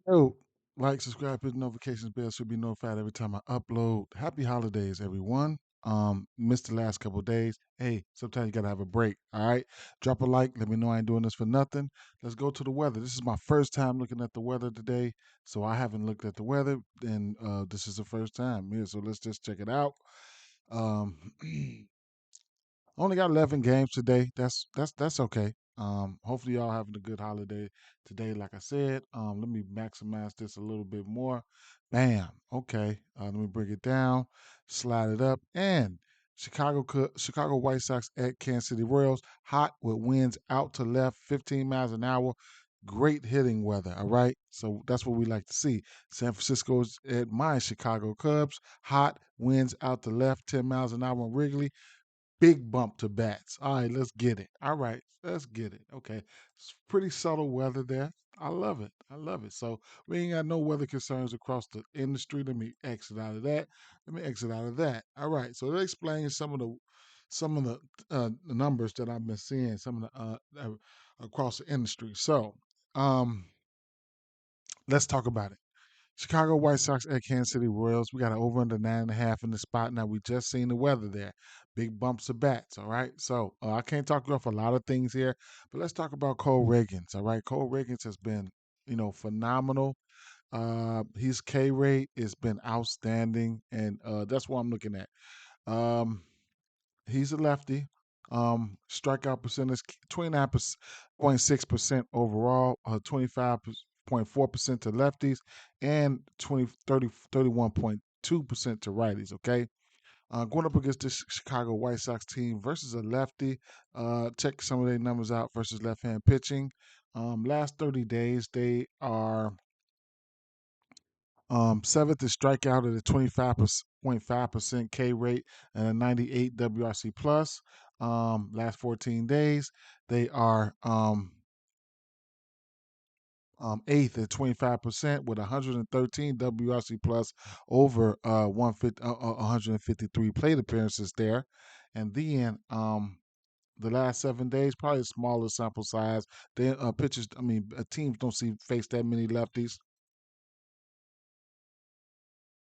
Oh, like, subscribe, hit the notifications bell so you'll be notified every time I upload. Happy holidays, everyone. Missed the last couple of days. Hey, sometimes you gotta have a break. All right. Drop a like. Let me know I ain't doing this for nothing. Let's go to the weather. This is my first time looking at the weather today. So I haven't looked at the weather, and this is the first time. Yeah, so let's just check it out. Um Only got 11 games today. That's okay. Hopefully y'all having a good holiday today. Like I said, let me maximize this a little bit more. Bam. Okay. Let me bring it down, slide it up, and Chicago White Sox at Kansas City Royals. Hot with winds out to left, 15 miles an hour. Great hitting weather. All right. So that's what we like to see. San Francisco's at my Chicago Cubs. Hot winds out to left, 10 miles an hour on Wrigley. Big bump to bats. All right, let's get it. All right, let's get it. Okay. It's pretty subtle weather there. I love it. I love it. So we ain't got no weather concerns across the industry. Let me exit out of that. Let me exit out of that. All right. So that explains some of the numbers that I've been seeing, some of the across the industry. So um let's talk about it. Chicago White Sox at Kansas City Royals. We got an over under 9.5 in the spot. Now we just seen the weather there. Big bumps of bats. All right. So I can't talk off a lot of things here, but let's talk about Cole Riggins. All right. Cole Riggins has been, phenomenal. His K rate has been outstanding, and that's what I'm looking at. Um, he's a lefty. Strikeout percentage 29.6% overall, 25.4% to lefties, and 31.2% to righties. Okay. Going up against this Chicago White Sox team versus a lefty. Check some of their numbers out versus left hand pitching. Last 30 days, they are seventh in strikeout at a 25.5% K rate and a 98 WRC plus. Last 14 days, they are eighth at 25% with 113 WRC plus over 153 plate appearances there. And then the last 7 days, probably a smaller sample size. They pitchers, teams don't see face that many lefties.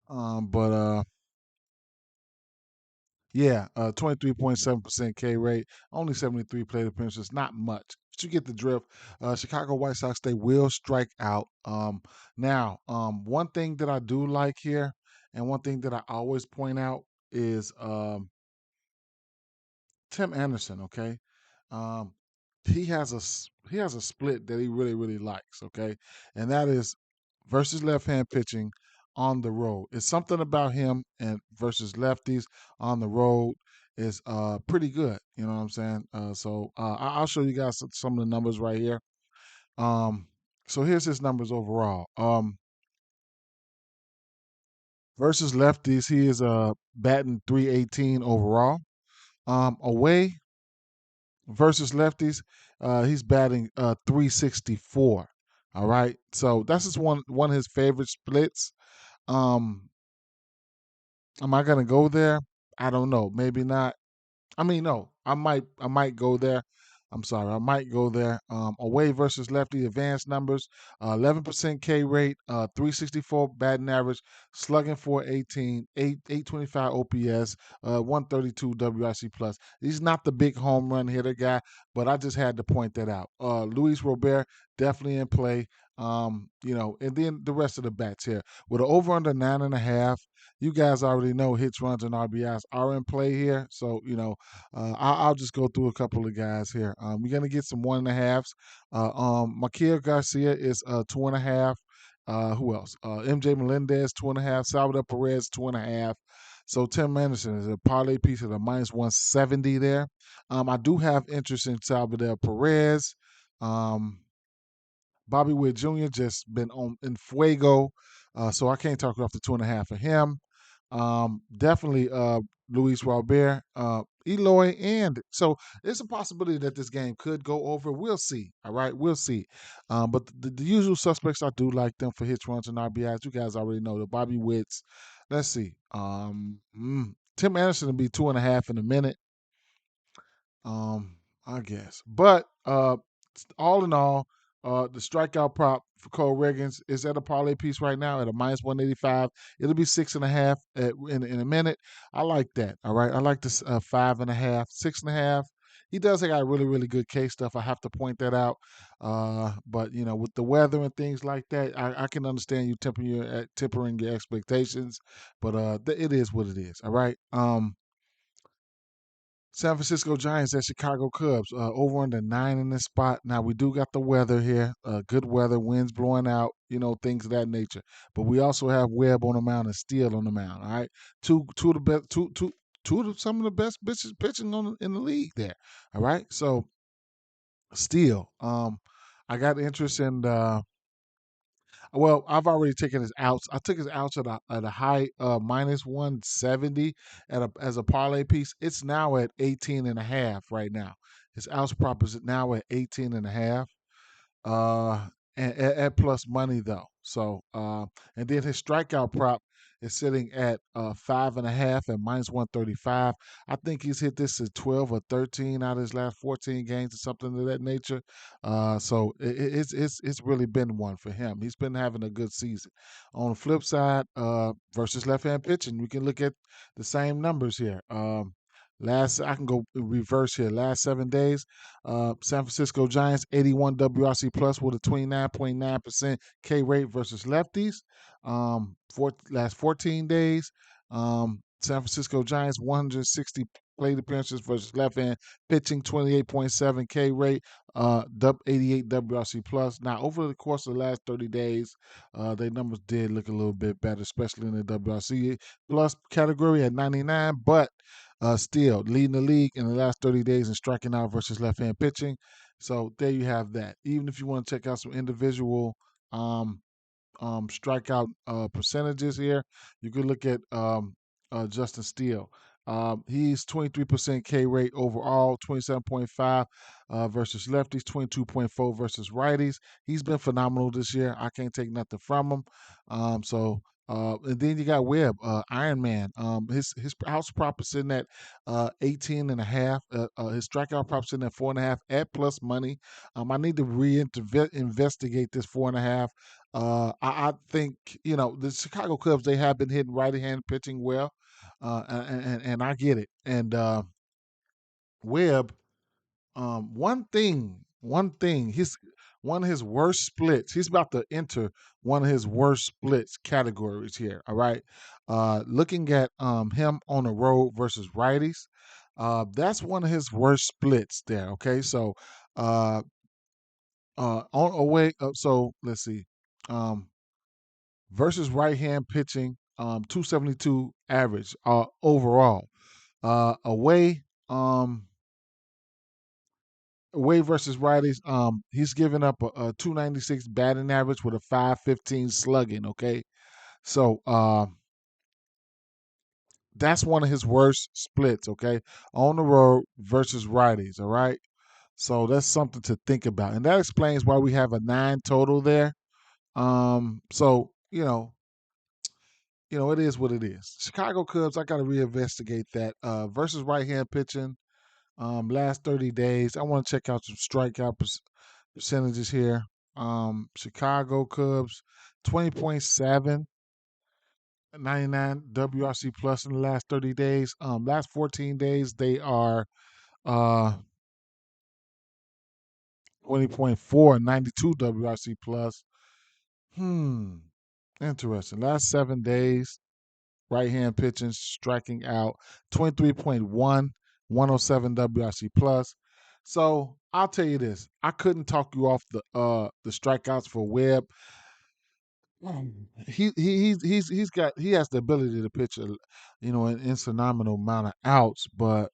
But yeah, 23.7% K rate, only 73 plate appearances, not much. But you get the drift. Chicago White Sox, they will strike out. One thing that I do like here, and one thing that I always point out is Tim Anderson. Okay, um, he has a split that he really really likes. Okay, and that is versus left hand pitching on the road. It's something about him and versus lefties on the road is pretty good. You know what I'm saying? I'll show you guys some of the numbers right here. Um, so here's his numbers overall. Versus lefties, he is batting 318 overall. Away versus lefties, he's batting 364. All right, so that's just one of his favorite splits. Um, am I gonna go there? I don't know. Maybe not. No, I might go there. I'm sorry, I might go there. Away versus lefty advanced numbers, 11% K rate, 364 batting average, slugging 418, 825 OPS, 132 WRC plus. He's not the big home run hitter guy, but I just had to point that out. Luis Robert definitely in play. And then the rest of the bats here with an over under 9.5. You guys already know hits, runs, and RBIs are in play here. So, I'll just go through a couple of guys here. You're gonna get some 1.5s. Makia Garcia is 2.5. Who else? MJ Melendez 2.5. Salvador Perez 2.5. So Tim Anderson is a parlay piece at a minus 170 there. I do have interest in Salvador Perez. Um, Bobby Witt Jr. just been on in fuego, so I can't talk off the 2.5 for him. Definitely Luis Robert, Eloy, and so there's a possibility that this game could go over. We'll see. All right, we'll see. But the usual suspects, I do like them for hits, runs, and RBIs. You guys already know the Bobby Witts. Let's see. Tim Anderson will be 2.5 in a minute. I guess. But all in all, the strikeout prop for Cole Riggins is at a parlay piece right now at a -185. It'll be 6.5 in a minute. I like that. All right. I like this 5.5, 6.5. He does got really, really good case stuff. I have to point that out. But with the weather and things like that, I can understand you tempering your expectations. But it is what it is. All right. San Francisco Giants at Chicago Cubs. Over under 9 in this spot. Now we do got the weather here. Good weather, winds blowing out, things of that nature. But we also have Webb on the mound and Steele on the mound. All right, two of the best, two of some of the best pitchers pitching in the league there. All right, so Steele. I got interest in. Well, I've already taken his outs. I took his outs at a high -170 as a parlay piece. It's now at 18.5 right now. His outs prop is now at 18.5 uh, at plus money though. So and then his strikeout prop is sitting at 5.5 and -135. I think he's hit this at 12 or 13 out of his last 14 games or something of that nature. So it's really been one for him. He's been having a good season. On the flip side, versus left-hand pitching, we can look at the same numbers here. I can go reverse here. Last 7 days, San Francisco Giants 81 WRC plus with a 29.9% K rate versus lefties. Last 14 days, San Francisco Giants 160 plate appearances versus left hand pitching 28.7 K rate, 88 WRC plus. Now over the course of the last 30 days, their numbers did look a little bit better, especially in the WRC plus category at 99, but still leading the league in the last 30 days in striking out versus left-hand pitching. So there you have that. Even if you want to check out some individual um, strikeout percentages here, you could look at Justin Steele. He's 23% K rate overall, 27.5 versus lefties, 22.4 versus righties. He's been phenomenal this year. I can't take nothing from him. And then you got Webb, Iron Man. His house prop is sitting at 18.5. His strikeout prop sitting at 4.5 at plus money. I need to investigate this 4.5. I think the Chicago Cubs, they have been hitting right-hand pitching well, and I get it. And Webb, his one of his worst splits. He's about to enter one of his worst splits categories here. All right, looking at him on the road versus righties, that's one of his worst splits there. Okay, so on away. So let's see. Um, versus right hand pitching, 272 average overall. Away, away versus righties, he's given up a 296 batting average with a 515 slugging. Okay, so that's one of his worst splits. Okay, on the road versus righties. All right, so that's something to think about, and that explains why we have a 9 total there. So it is what it is. Chicago Cubs, I got to reinvestigate that. Versus right hand pitching, last 30 days. I want to check out some strikeout percentages here. Chicago Cubs, 20.7, 99 WRC plus in the last 30 days. Last 14 days, they are uh 20.4, 92 WRC plus. Hmm, interesting. Last 7 days, right hand pitching, striking out 23.1, 107 WRC plus. So I'll tell you this: I couldn't talk you off the strikeouts for Webb. He has the ability to pitch an insurmountable amount of outs, but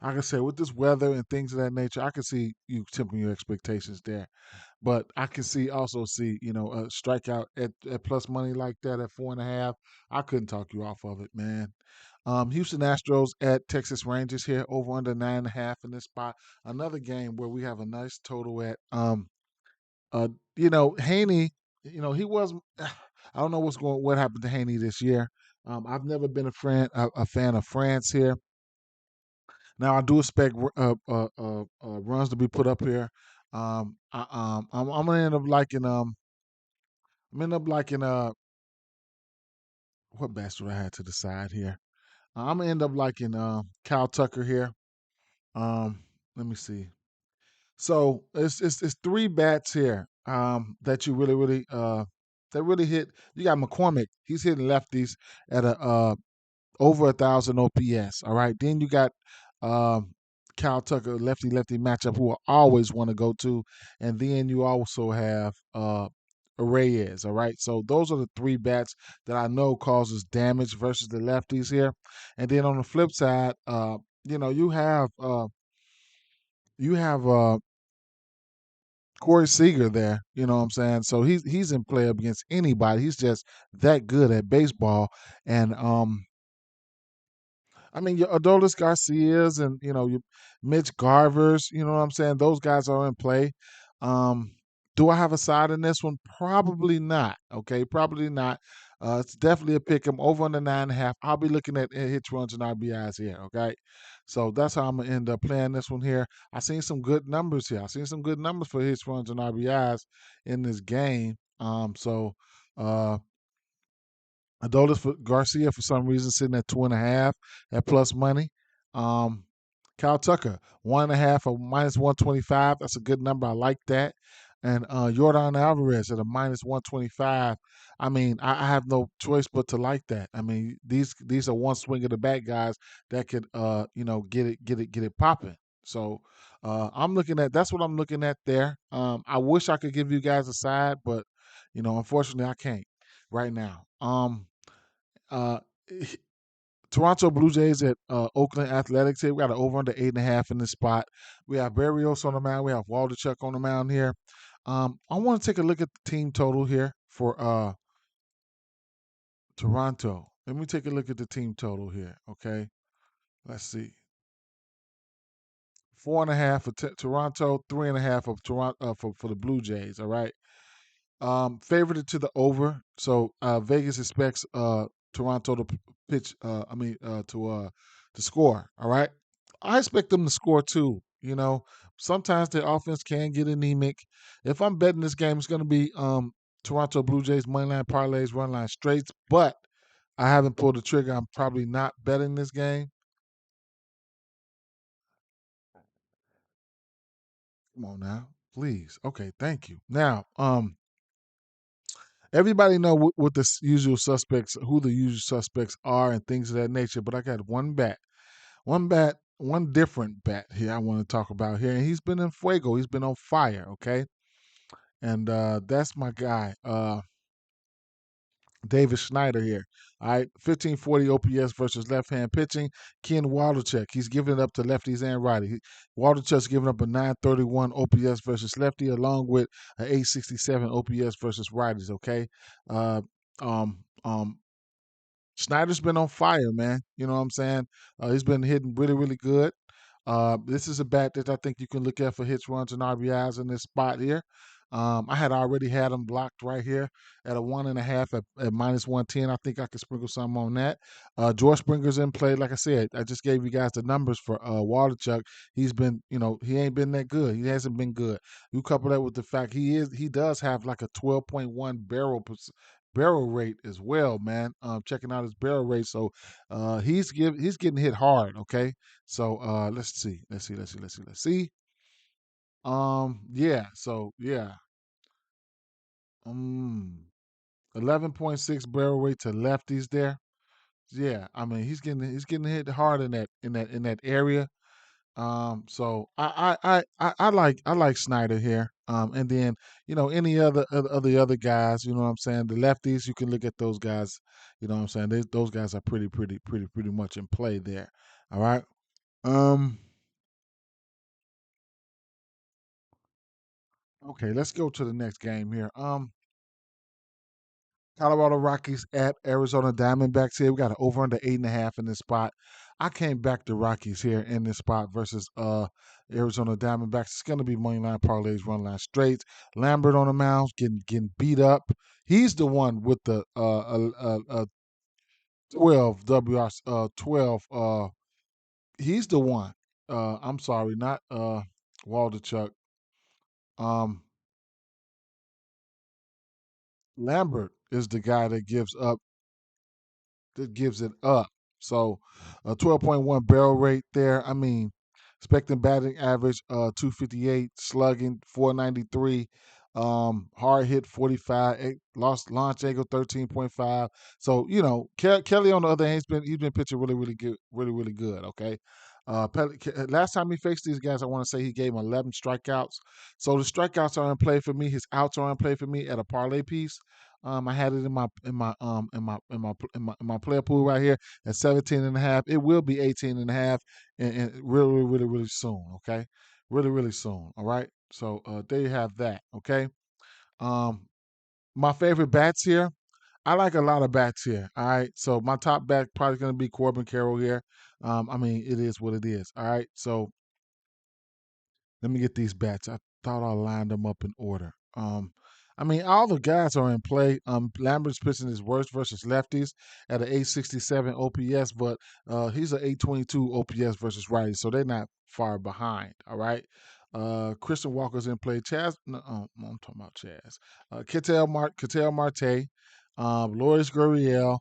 like I said, with this weather and things of that nature, I can see you tempering your expectations there. But I can also see, a strikeout at plus money like that at 4.5. I couldn't talk you off of it, man. Houston Astros at Texas Rangers here, over under 9.5 in this spot. Another game where we have a nice total at Haney, he was I don't know what happened to Haney this year. I've never been a fan of France here. Now I do expect runs to be put up here. I'm gonna end up liking I'm end up liking what bats do I have to the side here? I'm gonna end up liking Kyle Tucker here. Um, let me see. So it's three bats here that you really that really hit. You got McCormick. He's hitting lefties at a over 1,000 OPS. All right. Then you got um, Kyle Tucker, lefty lefty matchup, who I always want to go to, and then you also have Reyes. All right. So those are the three bats that I know causes damage versus the lefties here. And then on the flip side, you have Corey Seager there. You know what I'm saying? So he's in play up against anybody. He's just that good at baseball, and I mean, your Adolis Garcias and your Mitch Garvers, you know what I'm saying? Those guys are in play. Um, do I have a side in this one? Probably not. Okay, probably not. It's definitely a pick. I'm over on the 9.5. I'll be looking at hits, runs, and RBIs here. Okay, so that's how I'm gonna end up playing this one here. I seen some good numbers here. I seen some good numbers for hits, runs, and RBIs in this game. Uh, Adolis for Garcia for some reason sitting at 2.5 at plus money. Um, Kyle Tucker 1.5 or minus 125. That's a good number. I like that. And Jordan Alvarez at a minus 125. I mean, I have no choice but to like that. I mean, these are one swing of the bat guys that could get it popping. So I'm looking at that's what I'm looking at there. I wish I could give you guys a side, but unfortunately I can't right now. Uh, Toronto Blue Jays at Oakland Athletics here. We got an over under 8.5 in this spot. We have Barrios on the mound. We have Waldichuk on the mound here. I want to take a look at the team total here for Toronto. Let me take a look at the team total here. Okay, let's see. 4.5 for Toronto, 3.5 of Toronto for the Blue Jays. All right. Favored to the over. So Vegas expects Toronto to pitch. To score. All right. I expect them to score too. Sometimes their offense can get anemic. If I'm betting this game, it's going to be Toronto Blue Jays moneyline parlays, run line straights. But I haven't pulled the trigger. I'm probably not betting this game. Come on now, please. Okay, thank you. Now, everybody know what the usual suspects, who the usual suspects are, and things of that nature. But I got one different bat here I want to talk about here, and he's been in fuego. He's been on fire. Okay, and that's my guy, David Schneider here. All right, 1540 OPS versus left-hand pitching. Ken Waldichuk, he's giving it up to lefties and righties. Waldichuk's giving up a 931 OPS versus lefty, along with an 867 OPS versus righties. Okay, uh, um, um, Snyder's been on fire, man. You know what I'm saying? He's been hitting really, really good. This is a bat that I think you can look at for hits, runs, and RBIs in this spot here. I had already had him blocked right here at a 1.5 at minus 110. I think I could sprinkle some on that. George Springer's in play. Like I said, I just gave you guys the numbers for Waldichuk. He's been, he ain't been that good. He hasn't been good. You couple that with the fact he does have like a 12.1 barrel rate as well, man. Checking out his barrel rate, so he's getting hit hard. Okay, so let's see. Yeah, so yeah, 11.6 barrel rate to lefties there. Yeah, I mean he's getting hit hard in that area. So I like Snyder here. And then any of the other guys, you know what I'm saying, the lefties, you can look at those guys. You know what I'm saying. Those guys are pretty much in play there. All right. Um. Okay, let's go to the next game here. Colorado Rockies at Arizona Diamondbacks here. We got an over under 8.5 in this spot. I came back to Rockies here in this spot versus Arizona Diamondbacks. It's gonna be money line parlays, run line straights. Lambert on the mound, getting beat up. He's the one with the 12 WR 12. He's the one. I'm sorry, not Waldichuk. Lambert is the guy that gives it up. So a 12.1 barrel rate there. I mean, expecting batting average 258, slugging 493, hard hit 45, lost launch angle 13.5. So Kelly on the other hand, he's been pitching really really good, really really good. Okay. Last time he faced these guys, I want to say he gave him 11 strikeouts. So the strikeouts are in play for me. His outs are in play for me at a parlay piece. I had it in my player pool right here at 17 and a half. It will be 18 and a half and really, really, really, really soon. Okay. Really, really soon. All right. So there you have that. Okay. Um, my favorite bats here. I like a lot of bats here. All right. So my top bat probably going to be Corbin Carroll here. I mean, it is what it is. All right. So let me get these bats. I thought I lined them up in order. I mean, all the guys are in play. Lambert's pitching his worst versus lefties at an 867 OPS, but he's an 822 OPS versus righties, so they're not far behind. All right. Christian Walker's in play. Chaz, no, I'm talking about Chaz. Ketel Marte, Lourdes Gurriel.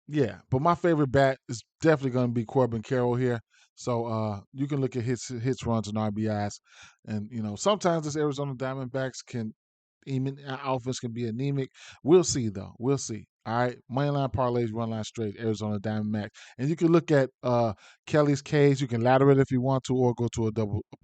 Yeah, but my favorite bat is definitely going to be Corbin Carroll here. So you can look at hits, runs, and RBIs, and sometimes this Arizona Diamondbacks can even offense can be anemic. We'll see though. We'll see. All right, moneyline parlays, run line straight, Arizona Diamondbacks, and you can look at Kelly's case. You can ladder it if you want to, or go to a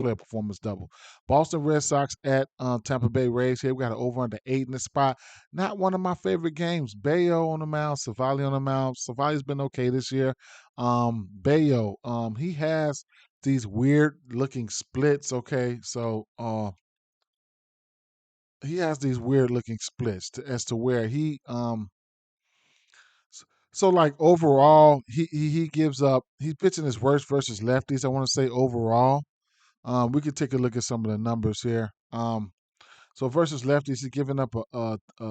player performance double. Boston Red Sox at Tampa Bay Rays. Here we got an over under 8 in the spot. Not one of my favorite games. Bayo on the mound, Savali on the mound. Savali's been okay this year. Bayo, he has these weird looking splits. Okay, so he has these weird looking splits as to where so like overall he gives up. He's pitching his worst versus lefties. I want to say overall. We could take a look at some of the numbers here. So versus lefties, he's giving up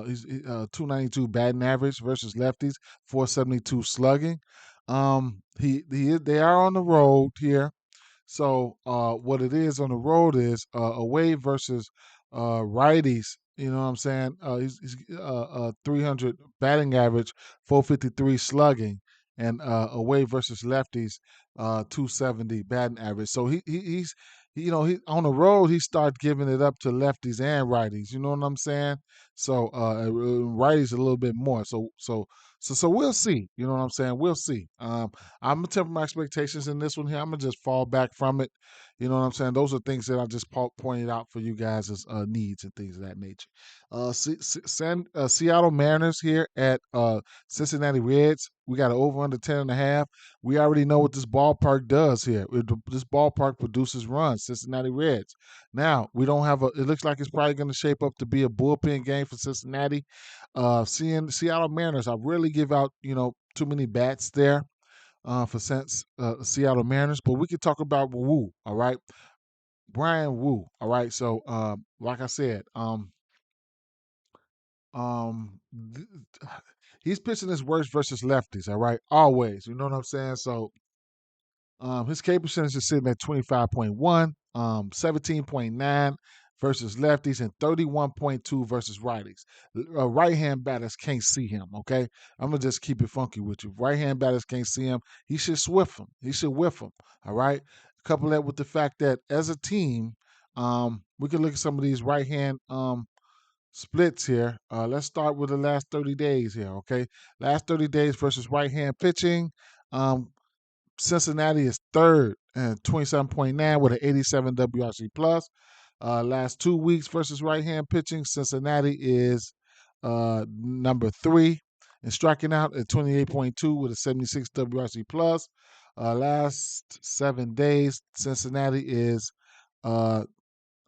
he's 292 batting average versus lefties, 472 slugging. They are on the road here. So what it is on the road is away versus righties. You know what I'm saying? He's 300 batting average, 453 slugging, and away versus lefties, 270 batting average. So he on the road he started giving it up to lefties and righties. You know what I'm saying? So righties a little bit more. So we'll see. You know what I'm saying? We'll see. I'm gonna temper my expectations in this one here. I'm gonna just fall back from it. You know what I'm saying? Those are things that I just pointed out for you guys as needs and things of that nature. Seattle Mariners here at Cincinnati Reds. We got an over under 10 and a half. We already know what this ballpark does here. This ballpark produces runs. Cincinnati Reds. Now we don't have a. It looks like it's probably going to shape up to be a bullpen game for Cincinnati. Seeing Seattle Mariners, I really give out too many bats there for Seattle Mariners. But we could talk about Wu, all right? Brian Wu, all right? So, like I said, um, th- he's pitching his worst versus lefties, all right? Always, you know what I'm saying? So, his K percentage is sitting at 25.1, 17.9 versus lefties, and 31.2 versus righties. Right hand batters can't see him, okay? I'm going to just keep it funky with you. Right hand batters can't see him. He should swift him. He should whiff him, all right? Couple that with the fact that as a team, we can look at some of these right hand splits here. Let's start with the last 30 days here, okay? Last 30 days versus right hand pitching. Um, Cincinnati is third and 27.9 with an 87 WRC plus. Last 2 weeks versus right hand pitching, Cincinnati is number three and striking out at 28.2 with a 76 WRC plus. Last 7 days, Cincinnati is uh,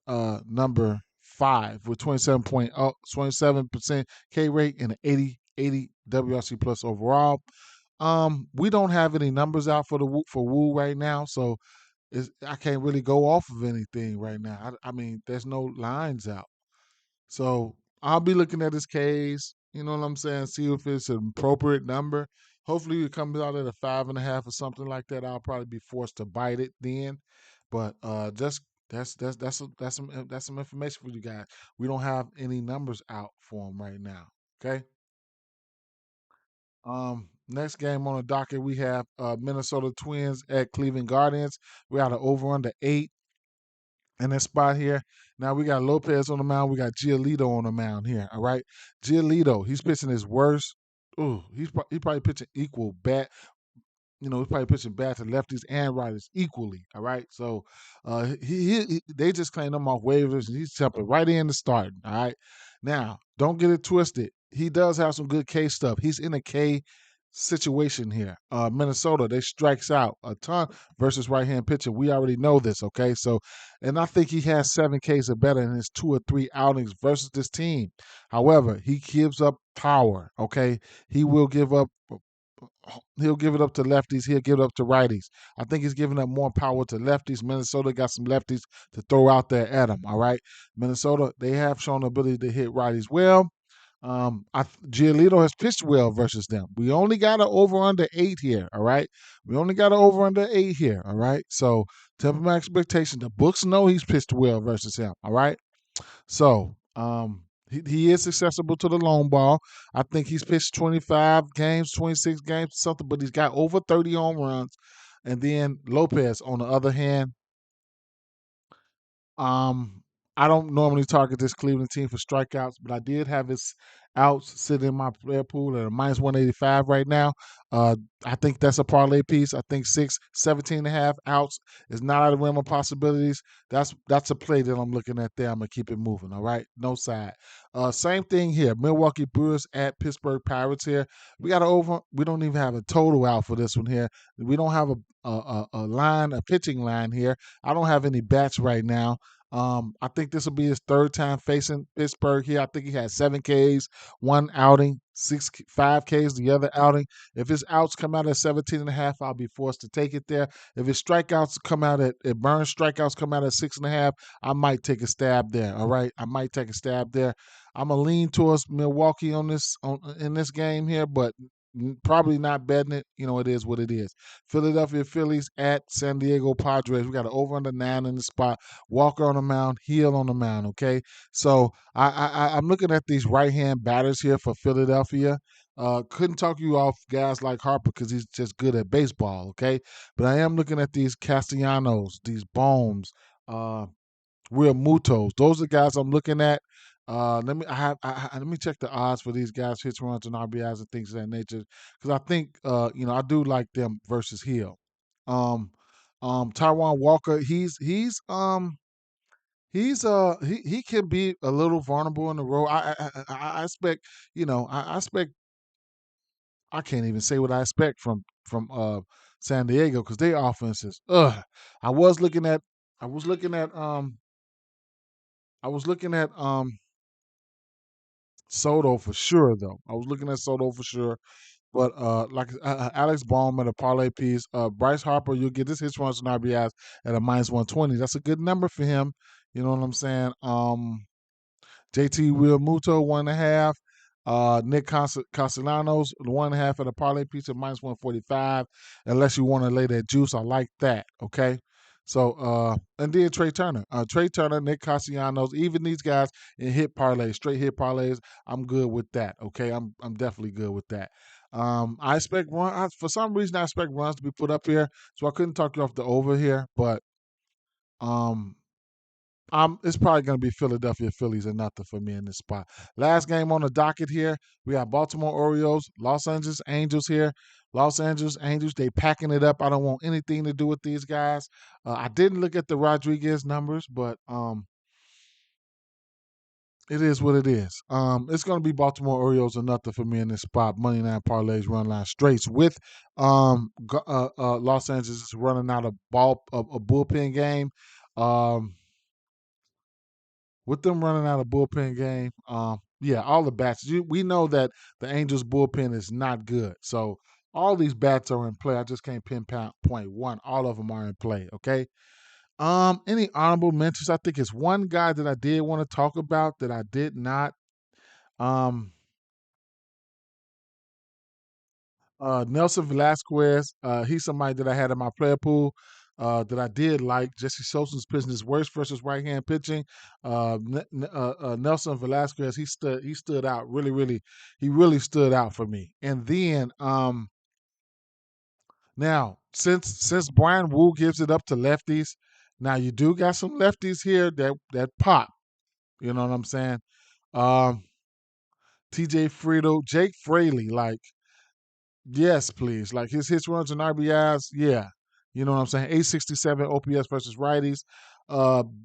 number five with 27% K rate and an 80 WRC plus overall. We don't have any numbers out for Wu right now, so I can't really go off of anything right now. I mean, there's no lines out, so I'll be looking at his case. You know what I'm saying? See if it's an appropriate number. Hopefully, it comes out at a 5.5 or something like that. I'll probably be forced to bite it then, but just That's some information for you guys. We don't have any numbers out for him right now. Okay. Next game on the docket, we have Minnesota Twins at Cleveland Guardians. We got an over under 8 in this spot here. Now we got Lopez on the mound. We got Giolito on the mound here. All right, Giolito, he's pitching his worst. Ooh, he probably pitching equal bat. He's probably pitching bad to lefties and righters equally. All right, so they just claimed him off waivers, and he's jumping right in to start. All right, now don't get it twisted. He does have some good K stuff. He's in a K situation here. Minnesota, they strikes out a ton versus right hand pitcher. We already know this. Okay, so and I think he has 7 Ks or better in his 2 or 3 outings versus this team. However, he gives up power. Okay, he will give up. He'll give it up to lefties. He'll give it up to righties. I think he's giving up more power to lefties. Minnesota got some lefties to throw out there at him. All right, Minnesota, they have shown the ability to hit righties well. Giolito has pitched well versus them. We only got an over under 8 here. All right, we only got an over under 8 here. All right, so temper my expectation. The books know he's pitched well versus him. All right, so he is accessible to the long ball. I think he's pitched 25 games, 26 games, something, but he's got over 30 home runs. And then Lopez, on the other hand, um, I don't normally target this Cleveland team for strikeouts, but I did have his outs sitting in my player pool at a minus 185 right now. Uh, I think that's a parlay piece. I think 17.5 outs is not out of the realm of possibilities. That's a play that I'm looking at there. I'm gonna keep it moving. All right, no side. Same thing here. Milwaukee Brewers at Pittsburgh Pirates here. We got over. We don't even have a total out for this one here. We don't have a line, a pitching line here. I don't have any bats right now. I think this will be his 3rd time facing Pittsburgh here. I think he had 7 Ks, one outing, 5 Ks the other outing. If his outs come out at 17.5, I'll be forced to take it there. If his strikeouts come out at Burns strikeouts come out at 6.5, I might take a stab there. All right, I might take a stab there. I'm gonna lean towards Milwaukee in this game here, but probably not betting it. It is what it is. Philadelphia Phillies at San Diego Padres. We got an over under 9 in the spot. Walker on the mound, Hill on the mound. Okay, so I'm looking at these right hand batters here for Philadelphia. Couldn't talk you off guys like Harper because he's just good at baseball. Okay, but I am looking at these Castellanos, these Bohms, uh, Real Mutos. Those are the guys I'm looking at. Let me check the odds for these guys, hits, runs, and RBIs and things of that nature, because I think I do like them versus Hill. Um, Taiwan Walker, he can be a little vulnerable in the role. I expect I expect I can't even say what I expect from San Diego because their offense is I was looking at I was looking at I was looking at Soto for sure, though. I was looking at Soto for sure. But Alex Baum at a parlay piece. Bryce Harper, you'll get this hits runs and RBIs at a minus 120. That's a good number for him. You know what I'm saying? JT Realmuto, 1.5. Nick Castellanos, 1.5 at a parlay piece at minus 145. Unless you want to lay that juice, I like that. Okay. So, and then Trey Turner. Trey Turner, Nick Castellanos, even these guys in hit parlays, straight hit parlays, I'm good with that. Okay. I'm definitely good with that. I expect for some reason, I expect runs to be put up here. So I couldn't talk you off the over here, but um, it's probably going to be Philadelphia Phillies and nothing for me in this spot. Last game on the docket here, we got Baltimore Orioles, Los Angeles Angels here. Los Angeles Angels, they packing it up. I don't want anything to do with these guys. I didn't look at the Rodriguez numbers, but it is what it is. It's going to be Baltimore Orioles or nothing for me in this spot. Money line parlays, run line straights with Los Angeles running out a bullpen game. Um, with them running out of bullpen game, yeah, all the bats. We know that the Angels bullpen is not good. So all these bats are in play. I just can't pinpoint point one. All of them are in play. Okay. Any honorable mentions? I think it's one guy that I did want to talk about that I did not. Um, Nelson Velasquez. He's somebody that I had in my player pool. that I did like. Jesse Sosa's pitching his worst versus right hand pitching. Nelson Velasquez, he stood out he really stood out for me. And then now since Brian Wu gives it up to lefties, now you do got some lefties here that pop. You know what I'm saying? Um, TJ Friedel, Jake Fraley, like, yes, please. Like his hits, runs, and RBIs, yeah. You know what I'm saying? 867 OPS versus righties.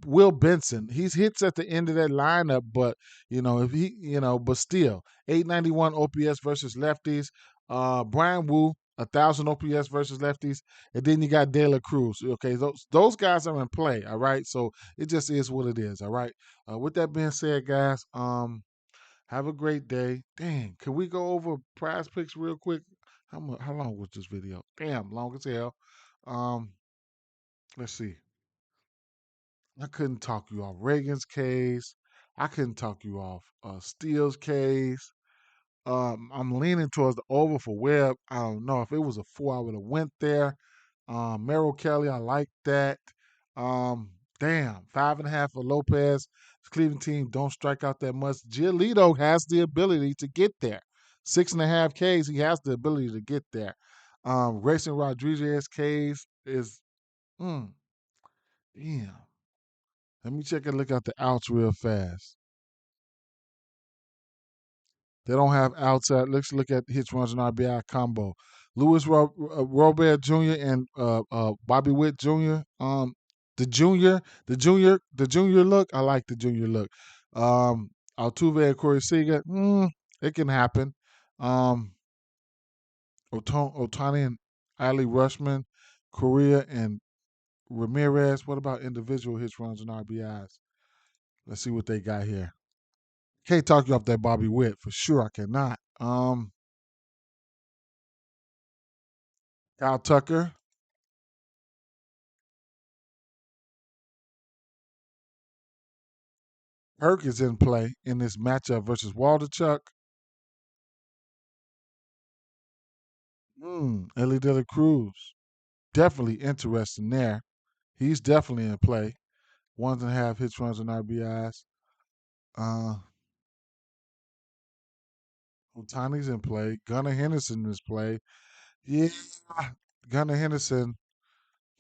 Will Benson, he's hits at the end of that lineup, but if he, but still, 891 OPS versus lefties. Brian Wu, 1,000 OPS versus lefties, and then you got De La Cruz. Okay, those guys are in play. All right, so it just is what it is. All right. With that being said, guys, have a great day. Dang, can we go over prize picks real quick? How long was this video? Damn, long as hell. Um, let's see. I couldn't talk you off Riggins' case. I couldn't talk you off Steele's case. I'm leaning towards the over for Webb. I don't know if it was a 4, I would have went there. Merrill Kelly, I like that. Um, damn, 5.5 for Lopez. The Cleveland team don't strike out that much. Giolito has the ability to get there. 6.5 Ks, he has the ability to get there. Grayson Rodriguez case is, mm, damn. Let me check and look at the outs real fast. They don't have outside. Let's look at hits, runs, and RBI combo. Robert Jr. and Bobby Witt Jr. The junior look. I like the junior look. Altuve and Corey Seager. It can happen. Um, Otani and Ali Rushman, Correa and Ramirez. What about individual hits, runs, and RBIs? Let's see what they got here. Can't talk you off that Bobby Witt for sure. I cannot. Kyle Tucker, Perk is in play in this matchup versus Waldichuk. Ellie De La Cruz. Definitely interesting there. He's definitely in play. 1.5 hits, runs, and RBIs. Uh, Otani's in play. Gunnar Henderson is play. Yeah, Gunnar Henderson.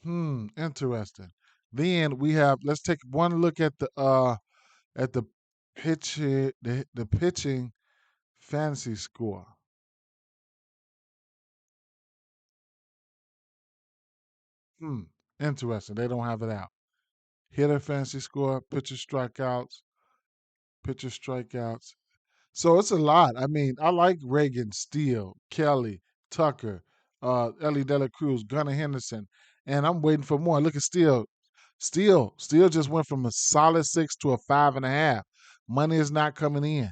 Interesting. Then we have. Let's take one look at the the pitching fantasy score. Hmm. Interesting. They don't have it out. Hitter fantasy score, pitcher strikeouts. So it's a lot. I mean, I like Reagan, Steele, Kelly, Tucker, Ellie De La Cruz, Gunnar Henderson, and I'm waiting for more. Look at Steele. Steele just went from a solid 6 to a 5.5. Money is not coming in.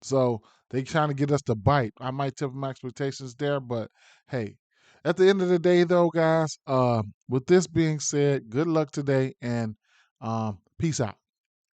So they trying to get us to bite. I might temper my expectations there, but hey, at the end of the day, though, guys, with this being said, good luck today and peace out.